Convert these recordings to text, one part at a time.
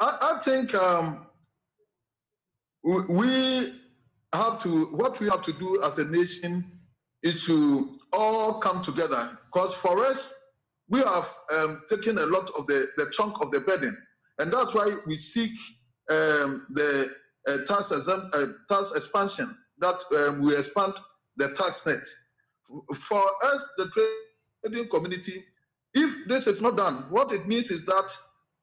I think we have to, what we have to do as a nation is to all come together, because for us, we have taken a lot of the chunk of the burden, and that's why we seek the tax expansion, that we expand the tax net. For us, the trading community, if this is not done, what it means is that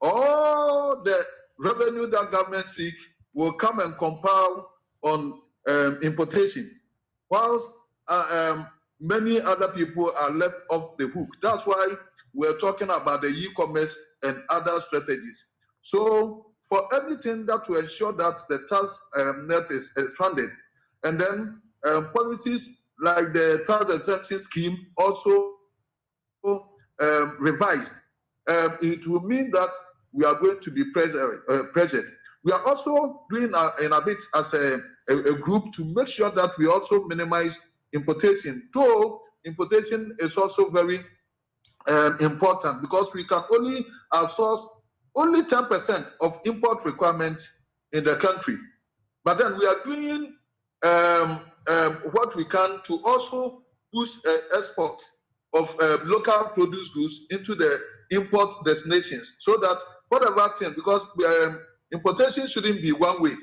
all the revenue that government seek will come and compile on importation, whilst many other people are left off the hook. That's why we're talking about the e-commerce and other strategies. So for everything that will ensure that the tax net is expanded, and then policies like the tax exemption scheme also revised, it will mean that we are going to be pressured. We are also doing in a bit as a group to make sure that we also minimize importation, though importation is also very important, because we can only outsource only 10% of import requirements in the country. But then we are doing what we can to also boost export of local produce goods into the import destinations, so that whatever thing, because importation shouldn't be one way,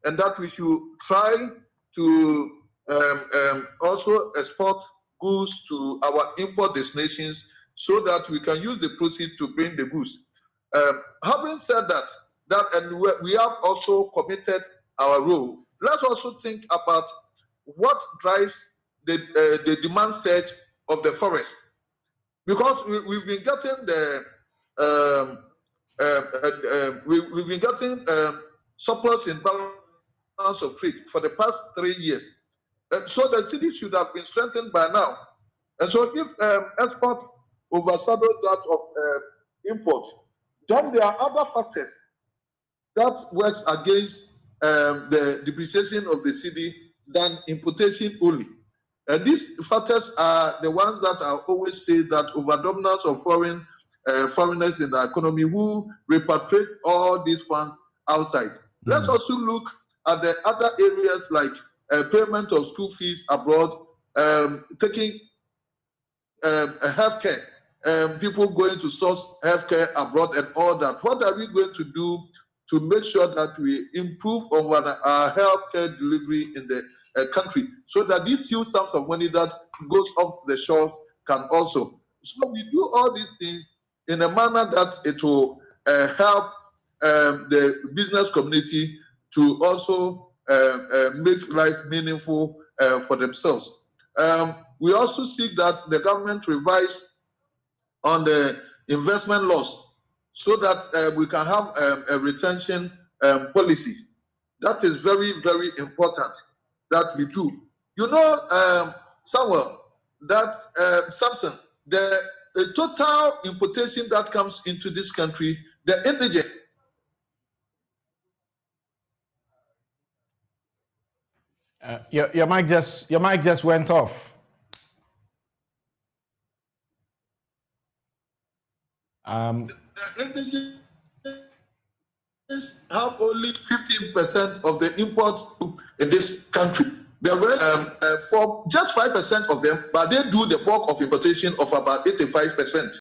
and that we should try to also export goods to our import destinations, so that we can use the proceeds to bring the goods. Having said that, and we have also committed our role, let's also think about what drives the demand surge of the forest, because we've been getting we've been getting surplus in balance of trade for the past 3 years, and so the city should have been strengthened by now. And so if exports overshadow that of imports, then there are other factors that works against the depreciation of the city than importation only. And these factors are the ones that I always say that overdominance of foreigners in the economy who repatriate all these funds outside. Let's also look at the other areas like payment of school fees abroad, taking healthcare, people going to source healthcare abroad and all that. What are we going to do to make sure that we improve on our healthcare delivery in the country, so that these huge sums of money that goes off the shores can also? So we do all these things in a manner that it will help the business community to also make life meaningful for themselves. We also seek that the government revise on the investment laws, so that we can have a retention policy. That is very, very important that we do. You know, Samuel, that Samson, the total importation that comes into this country, the indigent. Your mic just went off. The indigents have only 15% of the imports in this country. There were for just 5% of them, but they do the bulk of importation of about 85%.